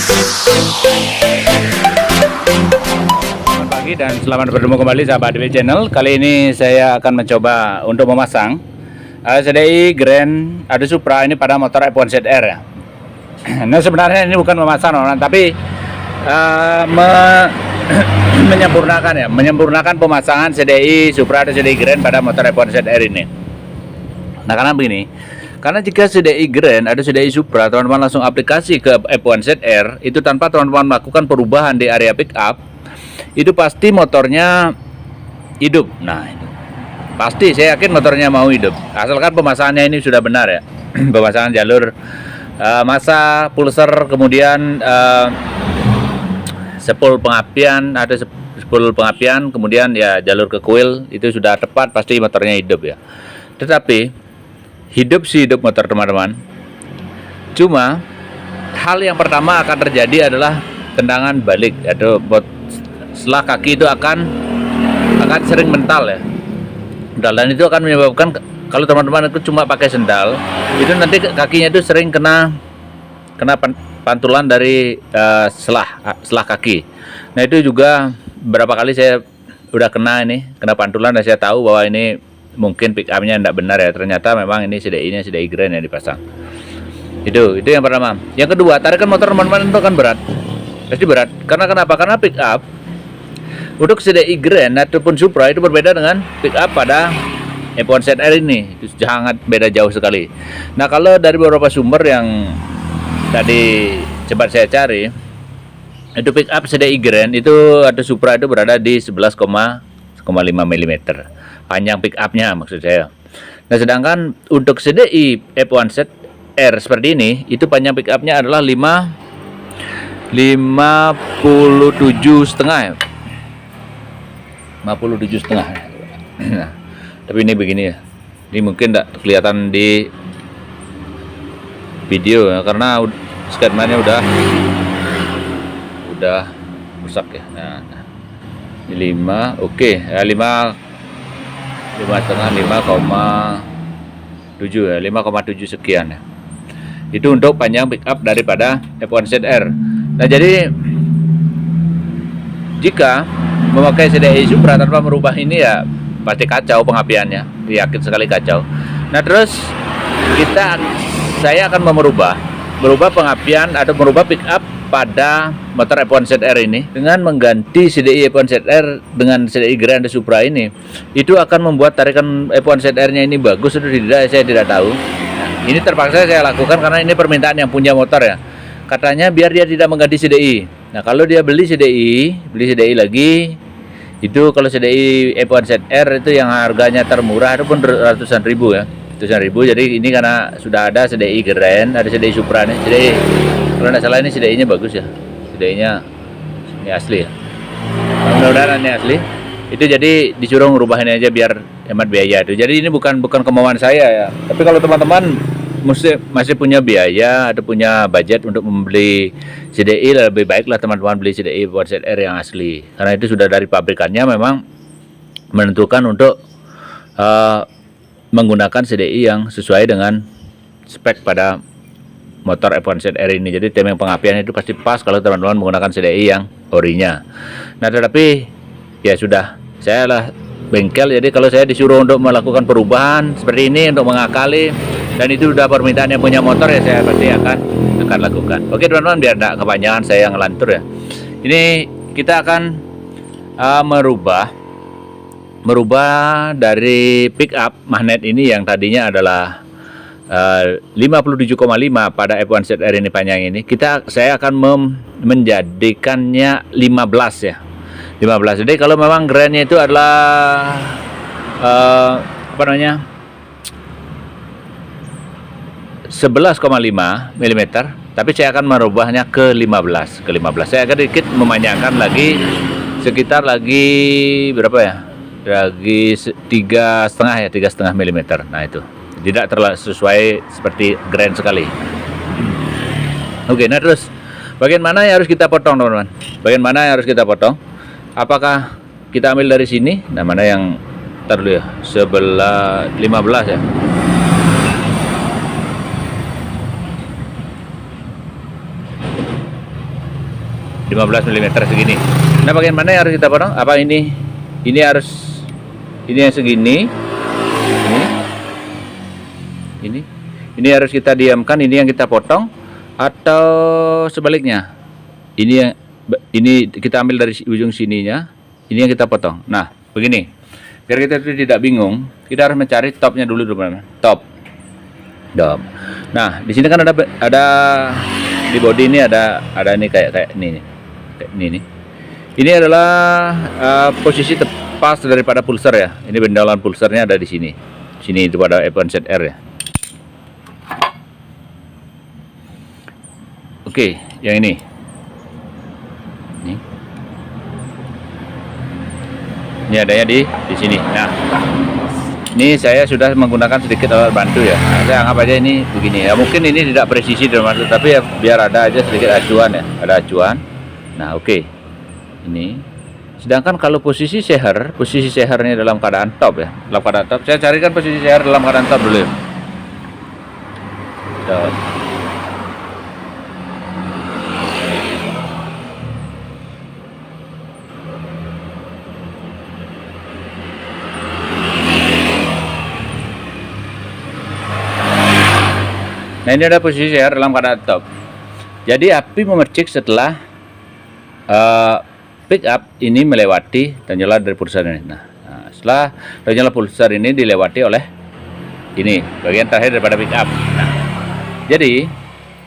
Selamat pagi dan selamat bertemu kembali sahabat DW Channel. Kali ini saya akan mencoba untuk memasang CDI Grand Ado Supra ini pada motor F1ZR ya. Nah sebenarnya ini bukan memasang tapi menyempurnakan pemasangan CDI Supra atau CDI Grand pada motor F1ZR ini. Nah karena begini, karena jika CDI Grand atau CDI Supra teman-teman langsung aplikasi ke F1ZR itu tanpa teman-teman melakukan perubahan di area pick up, itu pasti motornya hidup. Nah itu pasti, saya yakin motornya mau hidup asalkan pemasangannya ini sudah benar ya. Pemasangan jalur massa, pulser, kemudian sepul pengapian, ada sepul pengapian, kemudian ya jalur ke kuil itu sudah tepat, pasti motornya hidup ya. Tetapi hidup sih hidup motor teman-teman, cuma hal yang pertama akan terjadi adalah tendangan balik atau setelah kaki itu akan sering mental ya. Dan itu akan menyebabkan kalau teman-teman itu cuma pakai sendal, itu nanti kakinya itu sering kena pantulan dari selah kaki. Nah itu juga beberapa kali saya udah kena pantulan dan saya tahu bahwa ini mungkin pick up-nya tidak benar ya. Ternyata memang ini CDI-nya CDI Grand yang dipasang. Itu yang pertama. Yang kedua, tarikan motor teman-teman itu kan berat. Pasti berat. Karena kenapa? Karena pick up untuk CDI Grand ataupun Supra itu berbeda dengan pick up pada F1ZR ini. Itu sangat beda jauh sekali. Nah, kalau dari beberapa sumber yang tadi cepat saya cari, itu pick up CDI Grand itu atau Supra itu berada di 11,5 mm panjang pick up-nya maksud saya. Nah, sedangkan untuk CDI F1ZR seperti ini, itu panjang pick up-nya adalah 57,5 ya. 57,5. Nah, tapi ini begini ya. Ini mungkin tidak kelihatan di video ya, karena sketmannya udah rusak ya. Nah, ini 5, oke ya, 5,7 ya, 5,7 sekian ya. Itu untuk panjang pick up daripada F1ZR. Nah jadi jika memakai CDI Supra tanpa merubah ini ya pasti kacau pengapiannya, yakin sekali kacau. Nah terus saya akan merubah pengapian atau merubah pick up pada motor F1ZR ini dengan mengganti CDI F1ZR dengan CDI Grand Supra ini. Itu akan membuat tarikan F1ZR-nya ini bagus atau tidak, saya tidak tahu. Nah, ini terpaksa saya lakukan karena ini permintaan yang punya motor ya. Katanya biar dia tidak mengganti CDI. Nah, kalau dia beli CDI lagi, itu kalau CDI F1ZR itu yang harganya termurah itu pun ratusan ribu ya. Jadi ini karena sudah ada CDI Grand, ada CDI Supra nih. CDI kalau tidak salah ini CDI-nya bagus ya. CDI-nya ini asli ya. Mudah-mudahan ini asli. Itu jadi disuruh ngubah ini aja biar hemat biaya itu. Jadi ini bukan kemauan saya ya. Tapi kalau teman-teman masih punya biaya atau punya budget untuk membeli CDI, lebih baiklah teman-teman beli CDI F1ZR yang asli. Karena itu sudah dari pabrikannya memang menentukan untuk menggunakan CDI yang sesuai dengan spek pada motor F1ZR ini. Jadi timing pengapian itu pasti pas kalau teman-teman menggunakan CDI yang orinya. Nah tetapi ya sudah, saya lah bengkel, jadi kalau saya disuruh untuk melakukan perubahan seperti ini untuk mengakali, dan itu sudah permintaan yang punya motor ya, saya pasti akan lakukan. Oke teman-teman, biar tidak kepanjangan saya ngelantur ya. Ini kita akan merubah dari pick up magnet ini yang tadinya adalah 57,5 pada F1ZR ini panjang ini, saya akan menjadikannya 15 ya. 15. Jadi kalau memang Grand-nya itu adalah 11,5 mm, tapi saya akan merubahnya ke 15. Saya akan sedikit memanjangkan lagi, sekitar lagi berapa ya? Lagi 3,5 mm. Nah itu tidak terlalu sesuai seperti Grand sekali. Oke, nah terus bagian mana yang harus kita potong teman-teman? Bagian mana yang harus kita potong? Apakah kita ambil dari sini? Nah mana yang dulu ya, sebelah 15 ya. 15 mm segini. Nah, bagian mana yang harus kita potong? Apa ini? Ini yang segini. Ini harus kita diamkan, ini yang kita potong, atau sebaliknya. Ini kita ambil dari ujung sininya, ini yang kita potong. Nah, begini. Biar kita tidak bingung, kita harus mencari topnya dulu, teman-teman. Top. Nah, di sini kan ada di body ini ada ini kayak ini. Ini adalah posisi tepas daripada pulser ya. Ini bendolan pulsernya ada di sini. Sini itu pada F1ZR ya. Oke, yang ini. Ini adanya di sini. Nah, ini saya sudah menggunakan sedikit alat bantu ya. Nah, saya anggap aja ini begini ya. Mungkin ini tidak presisi teman-teman, tapi ya biar ada aja sedikit acuan ya. Ada acuan. Nah, oke. Ini. Sedangkan kalau posisi sehernya dalam keadaan top ya. Dalam keadaan top. Saya carikan posisi seher dalam keadaan top dulu ya. Top. Nah, ini ada posisi seher dalam keadaan top. Jadi api memercik setelah pick up ini melewati dan nyala dari pulsar ini. Nah, setelah dan nyala pulsar ini dilewati oleh ini bagian terakhir daripada pick up. Nah, jadi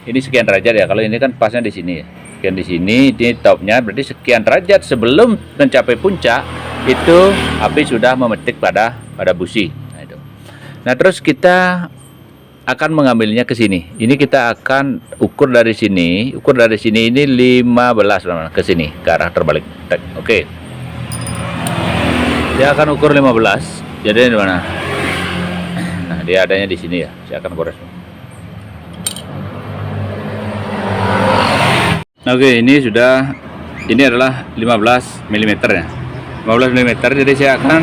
ini sekian derajat ya. Kalau ini kan pasnya di sini. Sekian di sini, ini topnya berarti sekian derajat sebelum mencapai puncak itu api sudah memetik pada busi. Nah, itu. Nah, terus kita akan mengambilnya ke sini. Ini kita akan ukur dari sini. Ini 15 ke sini ke arah terbalik. Oke. Dia akan ukur 15. Jadi di mana? Nah, dia adanya di sini ya. Saya akan gores. Oke, ini adalah 15 mm ya. 15 mm. Jadi saya akan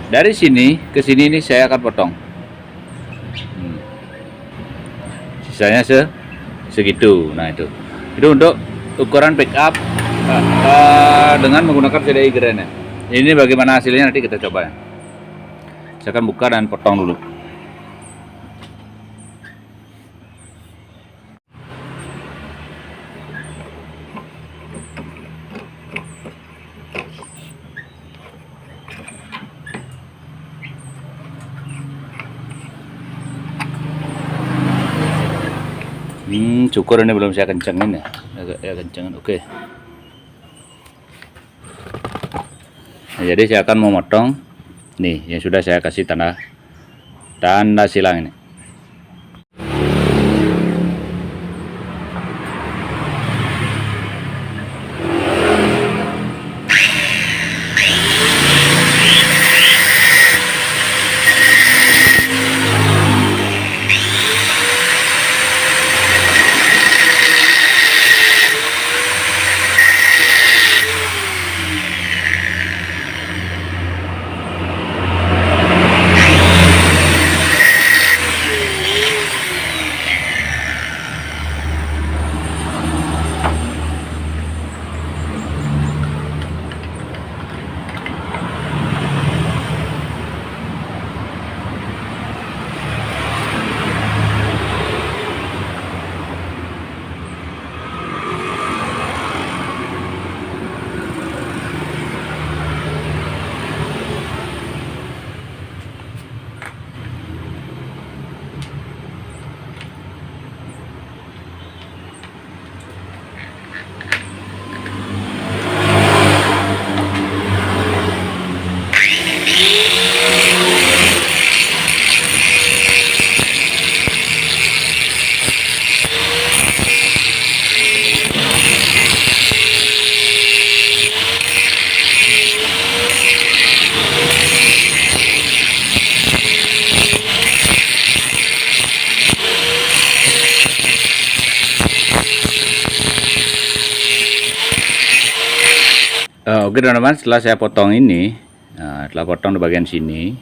dari sini ke sini ini saya akan potong. Sisanya segitu. Nah, itu untuk ukuran pick up dengan menggunakan CDI Grand ya. Ini bagaimana hasilnya nanti kita coba ya. Saya akan buka dan potong dulu. Cukur ini belum saya kencengin ya, agak kencengin. Oke. Nah, jadi saya akan memotong nih yang sudah saya kasih tanda silang ini. Oke teman-teman, setelah saya potong ini, setelah potong di bagian sini,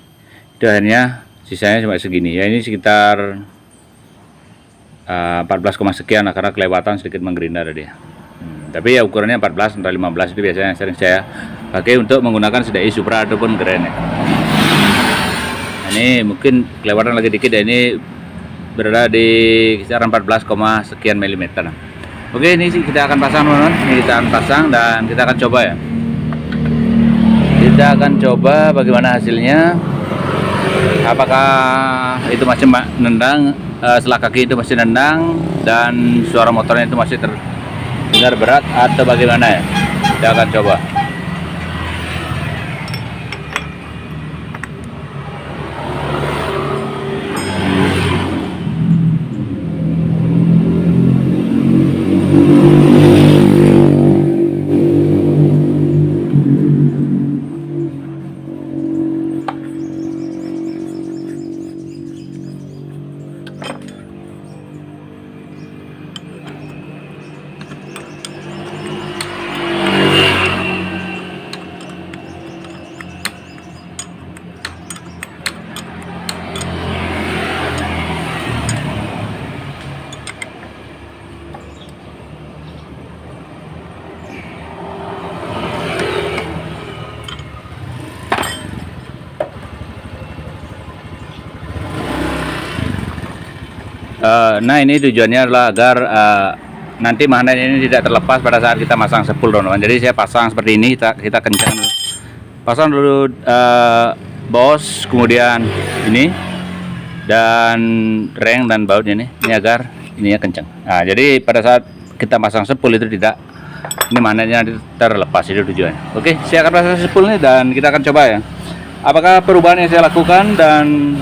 itu akhirnya sisanya cuma segini ya, ini sekitar 14, sekian lah, karena kelewatan sedikit menggerindar tadi. Tapi ya ukurannya 14 atau 15 itu biasanya sering saya pakai untuk menggunakan CDI Supra ataupun Grand ya. Ini mungkin kelewatan lagi dikit ya, ini berada di kisaran 14, sekian milimeter. Oke, ini kita akan pasang teman-teman. Ini kita akan pasang dan kita akan coba ya. Kita akan coba bagaimana hasilnya. Apakah itu masih nendang, selak kaki itu masih nendang dan suara motornya itu masih terdengar berat atau bagaimana ya. Kita akan coba. Nah, ini tujuannya adalah agar nanti magnet ini tidak terlepas pada saat kita masang sepul, teman-teman. Jadi saya pasang seperti ini, kita kencang dulu. Pasang dulu bos, kemudian ini dan reng dan bautnya ini agar ininya kencang. Nah, jadi pada saat kita pasang sepul itu tidak, ini magnetnya terlepas, itu tujuannya. Oke, saya akan pasang sepul ini dan kita akan coba ya. Apakah perubahan yang saya lakukan dan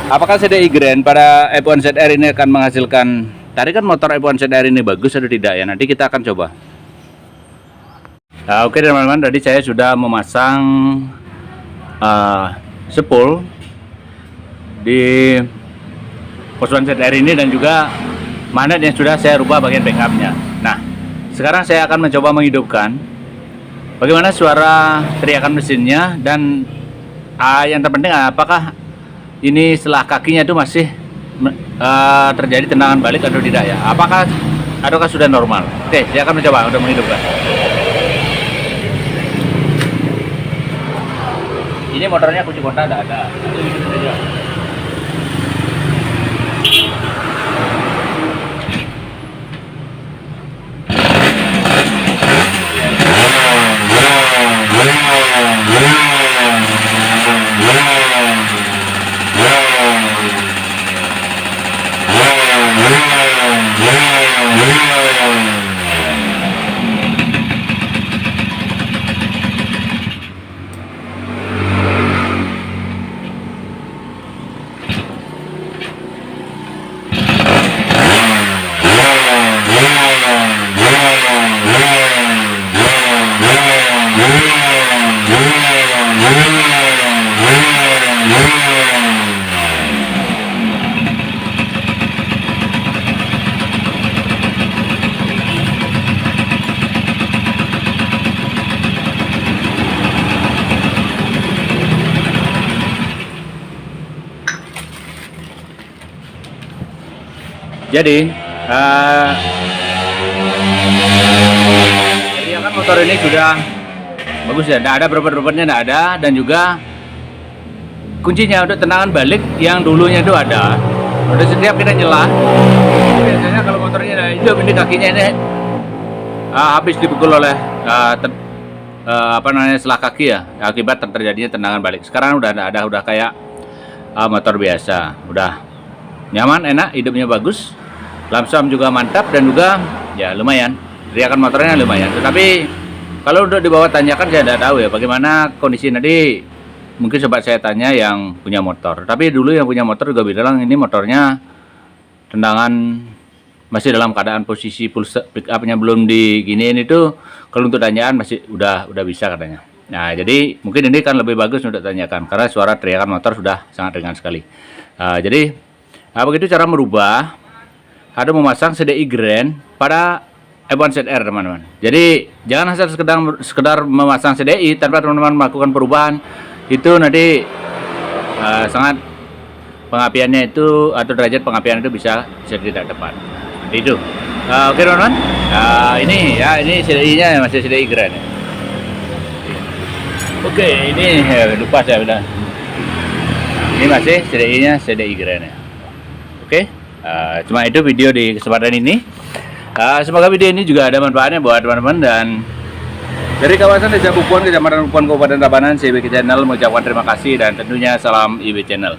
apakah CDI Grand pada F1ZR ini akan menghasilkan tarikan motor F1ZR ini bagus atau tidak ya? Nanti kita akan coba. Nah, oke teman-teman, tadi saya sudah memasang sepul di F1ZR ini dan juga magnet yang sudah saya rubah bagian backupnya. Nah, sekarang saya akan mencoba menghidupkan bagaimana suara teriakan mesinnya dan yang terpenting apakah ini setelah kakinya itu masih terjadi tendangan balik atau tidak ya? Ataukah sudah normal? Oke, saya akan mencoba untuk menghidupkan. Ini motornya kunci kontak tidak ada. Jadi kan motor ini sudah bagus ya, tidak ada berbet-berbetnya, tidak ada, dan juga kuncinya untuk tendangan balik yang dulunya itu ada. Udah setiap kita nyela, biasanya kalau motornya hidup ini kakinya ini habis dipukul oleh selah kaki ya, akibat terjadinya tendangan balik. Sekarang udah ada, udah kayak motor biasa, udah nyaman, enak, hidupnya bagus, lamsam juga mantap, dan juga ya lumayan, teriakan motornya lumayan. Tetapi kalau untuk dibawa tanyakan saya tidak tahu ya bagaimana kondisi nanti. Mungkin sobat saya tanya yang punya motor. Tapi dulu yang punya motor juga bilang ini motornya tendangan masih dalam keadaan posisi pick up-nya belum diginiin itu. Kalau untuk tanyaan masih udah bisa katanya. Nah, jadi mungkin ini kan lebih bagus untuk tanyakan karena suara teriakan motor sudah sangat ringan sekali. Jadi begitu cara merubah atau memasang CDI Grand pada F1ZR, teman-teman. Jadi jangan asal sekedar memasang CDI tanpa teman-teman melakukan perubahan, itu nanti sangat pengapiannya itu atau derajat pengapian itu bisa tidak tepat. Seperti itu. Oke teman-teman. Ini CDI-nya masih CDI Grand. Ya. Oke, ini lupa saya bilang. Ini masih CDI-nya CDI Grand. Ya. Oke. Cuma itu video di kesempatan ini. Semoga video ini juga ada manfaatnya buat teman-teman, dan dari kawasan Desa Bukuan, Kecamatan Bukuan, Kabupaten Tabanan, CBK Channel mengucapkan terima kasih dan tentunya salam IB Channel.